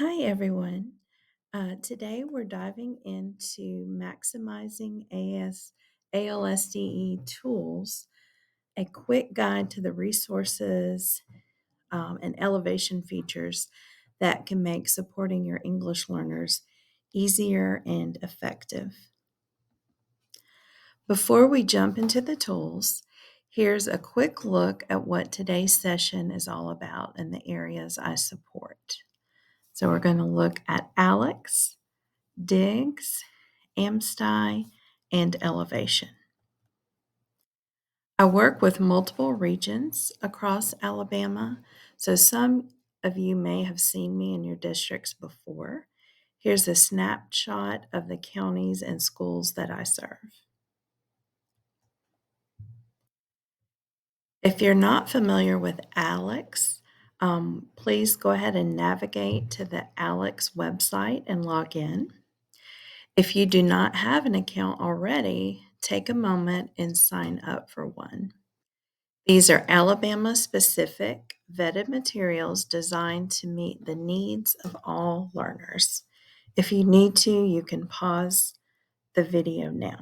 Hi, everyone. Today we're diving into maximizing ALSDE tools, a quick guide to the resources and elevation features that can make supporting your English learners easier and effective. Before we jump into the tools, here's a quick look at what today's session is all about and the areas I support. So we're going to look at Alex, Diggs, AMSTI, and Ellevation. I work with multiple regions across Alabama, so some of you may have seen me in your districts before. Here's a snapshot of the counties and schools that I serve. If you're not familiar with Alex, please go ahead and navigate to the Alex website and log in. If you do not have an account already, take a moment and sign up for one. These are Alabama specific vetted materials designed to meet the needs of all learners. If you need to, you can pause the video now.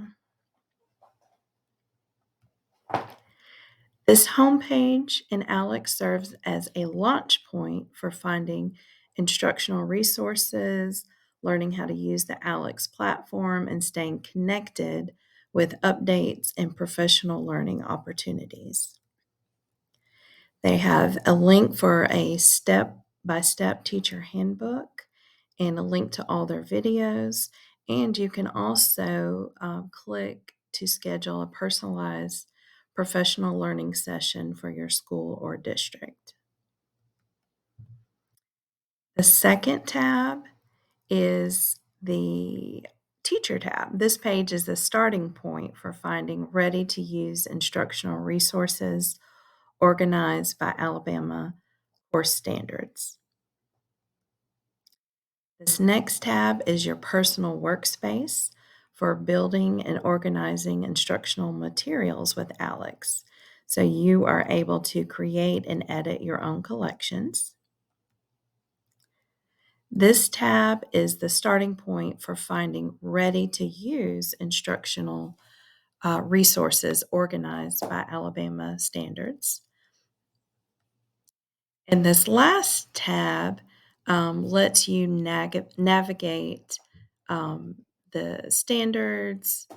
This homepage in Alex serves as a launch point for finding instructional resources, learning how to use the Alex platform, and staying connected with updates and professional learning opportunities. They have a link for a step-by-step teacher handbook and a link to all their videos. And you can also click to schedule a personalized professional learning session for your school or district. The second tab is the Teacher tab. This page is the starting point for finding ready to use instructional resources organized by Alabama course standards. This next tab is your personal workspace for building and organizing instructional materials with Alex. So you are able to create and edit your own collections. This tab is the starting point for finding ready to use instructional resources organized by Alabama standards. And this last tab lets you navigate the standards.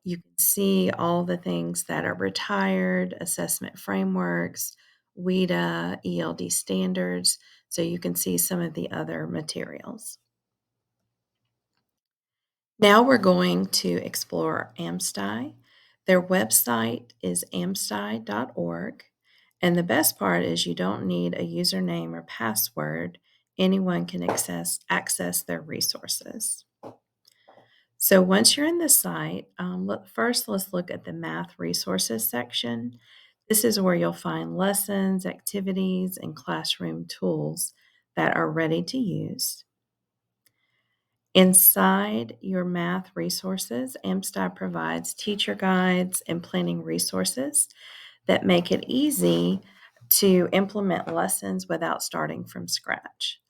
You can see all the things that are retired, assessment frameworks, WIDA, ELD standards, so you can see some of the other materials. Now we're going to explore AMSTI. Their website is amsti.org. And the best part is you don't need a username or password. Anyone can access their resources. So once you're in the site, first let's look at the math resources section. This is where you'll find lessons, activities, and classroom tools that are ready to use. Inside your math resources, AMSTI provides teacher guides and planning resources that make it easy to implement lessons without starting from scratch.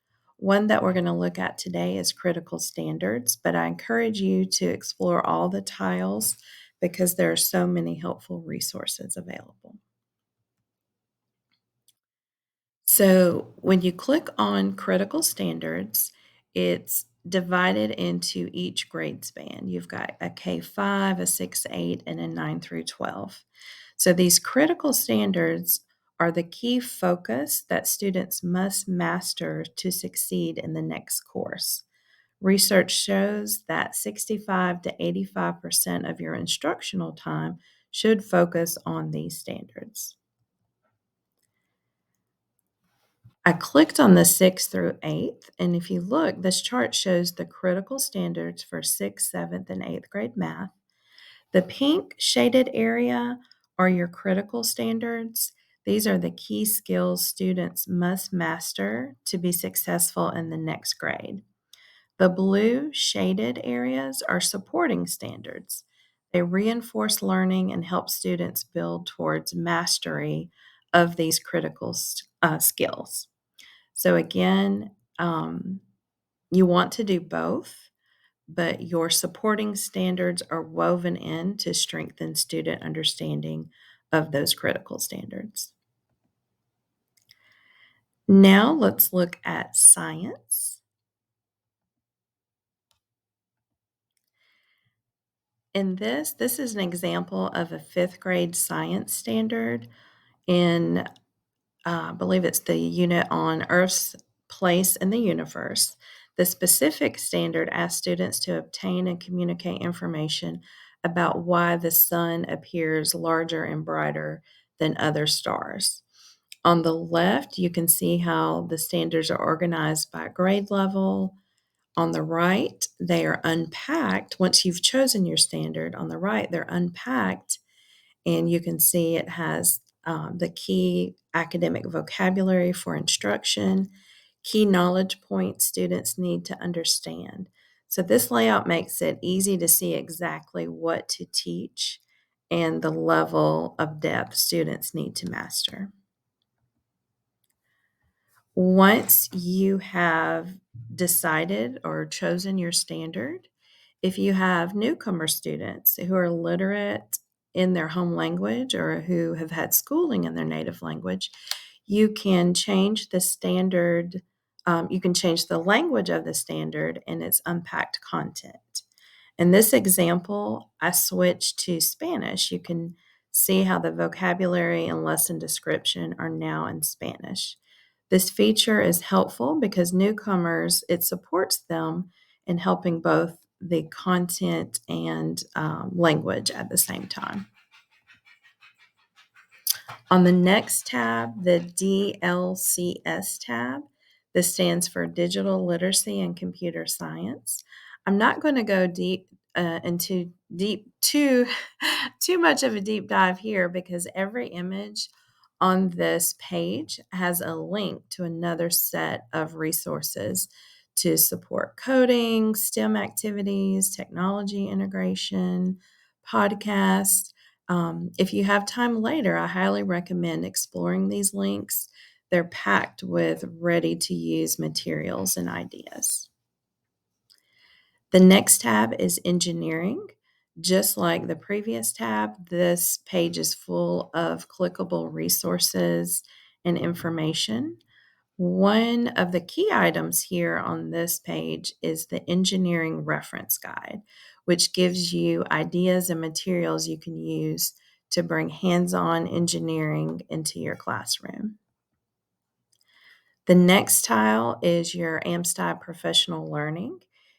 One that we're going to look at today is critical standards, but I encourage you to explore all the tiles because there are so many helpful resources available. So when you click on critical standards, it's divided into each grade span. You've got a K-5, a 6-8, and a 9 through 12. So these critical standards are the key focus that students must master to succeed in the next course. Research shows that 65 to 85% of your instructional time should focus on these standards. I clicked on the 6th through 8th, and if you look, this chart shows the critical standards for 6th, 7th, and 8th grade math. The pink shaded area are your critical standards. These are the key skills students must master to be successful in the next grade. The blue shaded areas are supporting standards. They reinforce learning and help students build towards mastery of these critical skills. So again, You want to do both, but your supporting standards are woven in to strengthen student understanding of those critical standards. Now let's look at science. In this is an example of a fifth grade science standard in, I believe it's the unit on Earth's place in the universe. The specific standard asks students to obtain and communicate information about why the sun appears larger and brighter than other stars. On the left, you can see how the standards are organized by grade level. On the right, they are unpacked. Once you've chosen your standard, on the right, they're unpacked, and you can see it has the key academic vocabulary for instruction, key knowledge points students need to understand. So, this layout makes it easy to see exactly what to teach and the level of depth students need to master. Once you have decided or chosen your standard, if you have newcomer students who are literate in their home language or who have had schooling in their native language, you can change the standard, you can change the language of the standard and its unpacked content. In this example, I switched to Spanish. You can see how the vocabulary and lesson description are now in Spanish. This feature is helpful because newcomers, it supports them in helping both the content and language at the same time. On the next tab, the DLCS tab, this stands for Digital Literacy and Computer Science. I'm not going to go deep into too much of a deep dive here because every image on this page has a link to another set of resources to support coding, STEM activities, technology integration, podcasts. If you have time later, I highly recommend exploring these links. They're packed with ready to use materials and ideas. The next tab is engineering. Just like the previous tab, this page is full of clickable resources and information. One of the key items here on this page is the engineering reference guide, which gives you ideas and materials you can use to bring hands-on engineering into your classroom. The next tile is your AMSTI professional learning.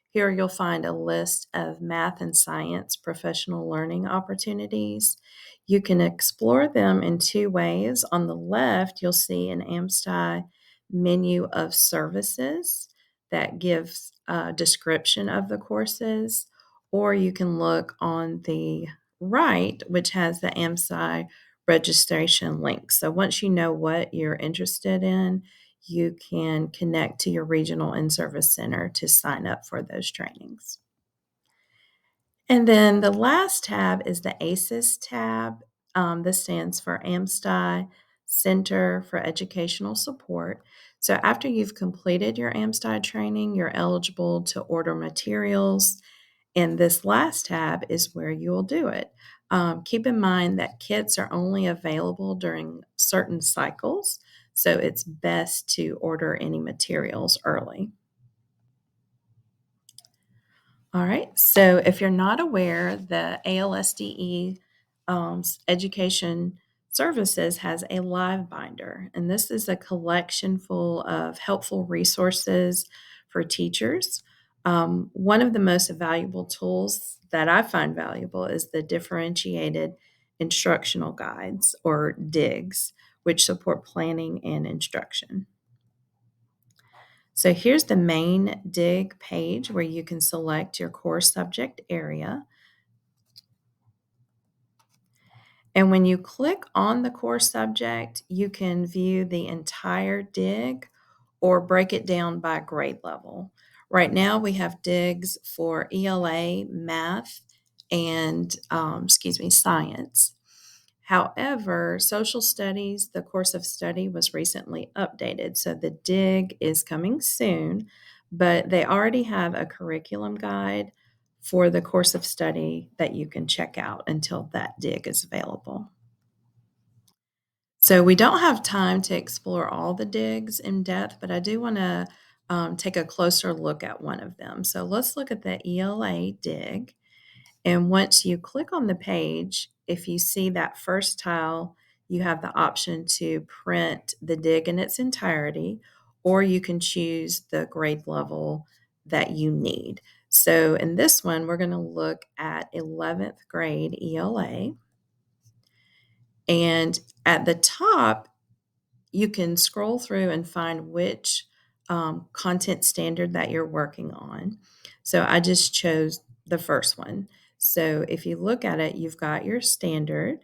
Here you'll find a list of math and science professional learning opportunities. You can explore them in two ways. On the left, you'll see an AMSTI menu of services that gives a description of the courses, or you can look on the right, which has the AMSTI registration link. So once you know what you're interested in, you can connect to your regional in-service center to sign up for those trainings. And then the last tab is the ACES tab. This stands for AMSTI Center for Educational Support. So after you've completed your AMSTI training, you're eligible to order materials, and this last tab is where you'll do it. Keep in mind that kits are only available during certain cycles, so it's best to order any materials early. All right, so if you're not aware, the ALSDE Education Services has a live binder, and this is a collection full of helpful resources for teachers. One of the most valuable tools that I find valuable is the differentiated instructional guides, or DIGs, which support planning and instruction. So here's the main dig page where you can select your core subject area. And when you click on the core subject, you can view the entire dig or break it down by grade level. Right now we have digs for ELA, math, and science. However, social studies, the course of study was recently updated. So the DIG is coming soon, but they already have a curriculum guide for the course of study that you can check out until that DIG is available. So we don't have time to explore all the digs in depth, but I do want to take a closer look at one of them. So let's look at the ELA dig. And once you click on the page, if you see that first tile, you have the option to print the dig in its entirety, or you can choose the grade level that you need. So in this one, we're going to look at 11th grade ELA. And at the top, you can scroll through and find which content standard that you're working on. So I just chose the first one. So if you look at it, you've got your standard.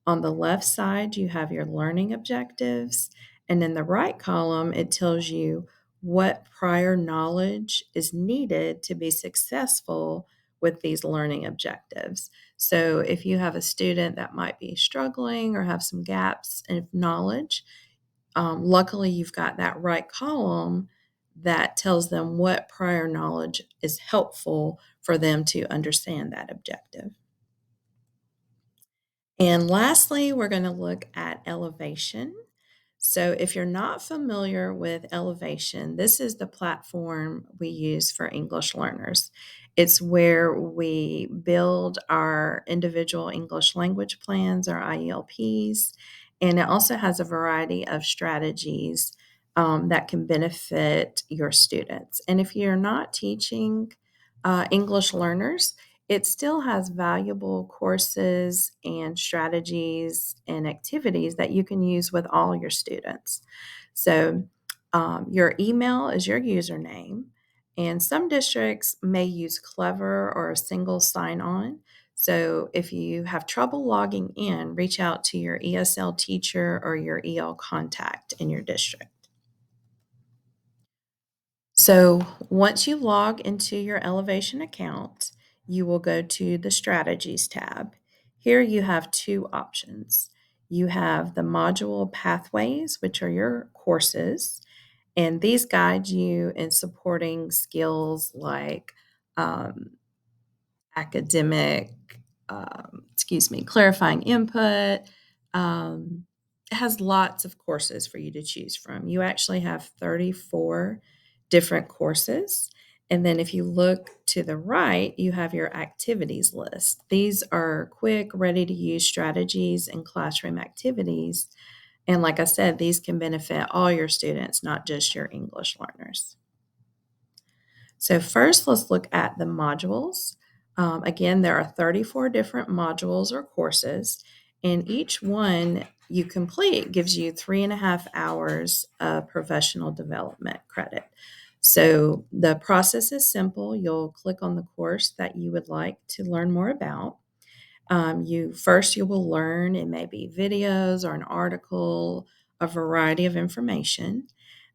On the left side, you have your learning objectives. And in the right column, it tells you what prior knowledge is needed to be successful with these learning objectives. So if you have a student that might be struggling or have some gaps in knowledge, luckily, you've got that right column that tells them what prior knowledge is helpful for them to understand that objective. And lastly, we're going to look at elevation. So, if you're not familiar with Ellevation, this is the platform we use for English learners. It's where we build our individual English language plans, our IELPs, and it also has a variety of strategies that can benefit your students. And if you're not teaching English learners, it still has valuable courses and strategies and activities that you can use with all your students. So, your email is your username, and some districts may use Clever or a single sign on. So, if you have trouble logging in, reach out to your ESL teacher or your EL contact in your district. So once you log into your Ellevation account, you will go to the Strategies tab. Here you have two options. You have the module pathways, which are your courses, and these guide you in supporting skills like um, academic, clarifying input. It has lots of courses for you to choose from. You actually have 34 different courses. And then if you look to the right, you have your activities list. These are quick, ready to use strategies and classroom activities. And like I said, these can benefit all your students, not just your English learners. So, first, let's look at the modules. Again, there are 34 different modules or courses, and each one you complete gives you 3.5 hours of professional development credit. So, the process is simple. You'll click on the course that you would like to learn more about. You will learn, it may be videos or an article, a variety of information,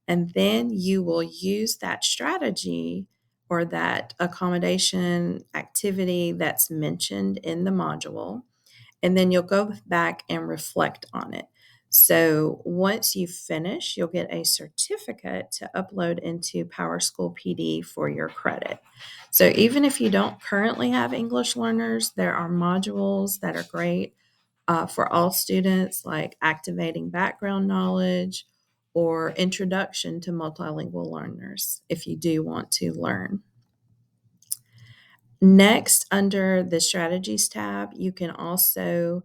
and then you will use that strategy or that accommodation activity that's mentioned in the module, and then you'll go back and reflect on it. So once you finish, you'll get a certificate to upload into PowerSchool PD for your credit. So even if you don't currently have English learners, there are modules that are great for all students, like activating background knowledge or introduction to multilingual learners if you do want to learn. Next, under the strategies tab, you can also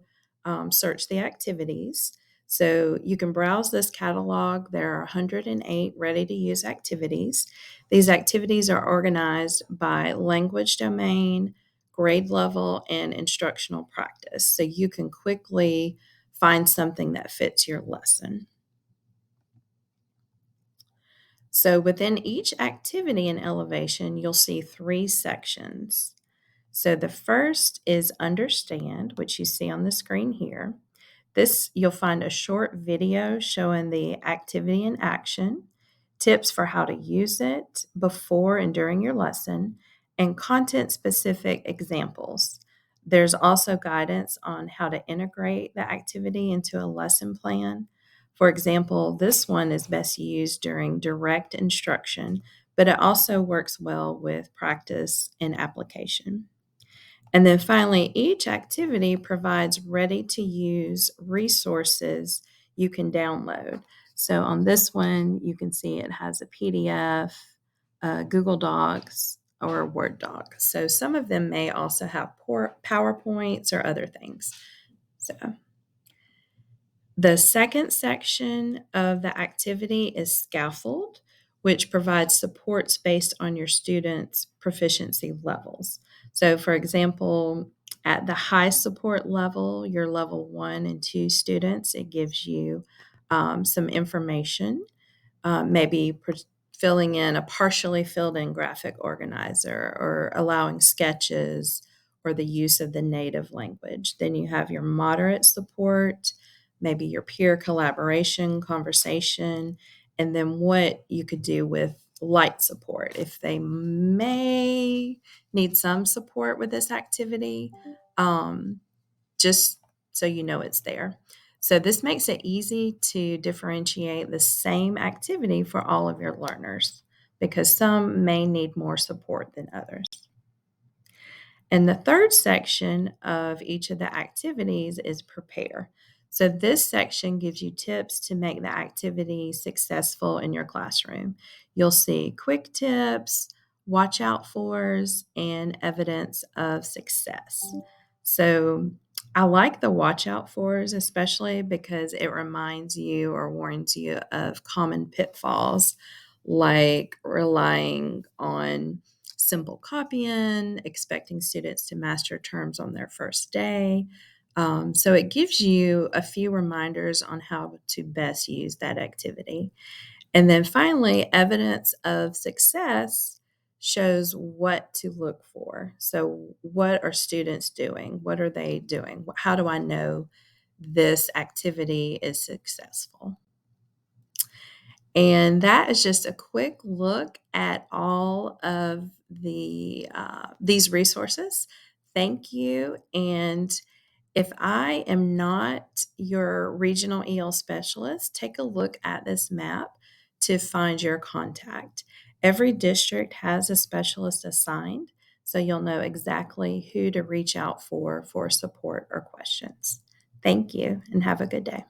search the activities. So you can browse this catalog. There are 108 ready to use activities. These activities are organized by language domain, grade level, and instructional practice. So you can quickly find something that fits your lesson. So within each activity in Ellevation, you'll see three sections. So the first is understand, which you see on the screen here. This, you'll find a short video showing the activity in action, tips for how to use it before and during your lesson, and content specific examples. There's also guidance on how to integrate the activity into a lesson plan. For example, this one is best used during direct instruction, but it also works well with practice and application. And then finally, each activity provides ready to use resources you can download. So on this one, you can see it has a PDF, Google Docs, or a Word doc. So some of them may also have PowerPoints or other things. So the second section of the activity is scaffold, which provides supports based on your students' proficiency levels. So, for example, at the high support level, your level 1 and 2 students, it gives you some information, maybe filling in a partially filled in graphic organizer or allowing sketches or the use of the native language. Then you have your moderate support, maybe your peer collaboration, conversation, and then what you could do with light support. If they may need some support with this activity, um, just so you know it's there. So this makes it easy to differentiate the same activity for all of your learners because some may need more support than others. And the third section of each of the activities is prepare. So this section gives you tips to make the activity successful in your classroom. You'll see quick tips, watch out fors, and evidence of success. So I like the watch out fors, especially because it reminds you or warns you of common pitfalls like relying on simple copying, expecting students to master terms on their first day. So it gives you a few reminders on how to best use that activity. And then finally, evidence of success shows what to look for. So, what are students doing? What are they doing? How do I know this activity is successful? And that is just a quick look at all of these resources. Thank you. And if I am not your regional EL specialist, take a look at this map to find your contact. Every district has a specialist assigned, so you'll know exactly who to reach out for support or questions. Thank you and have a good day.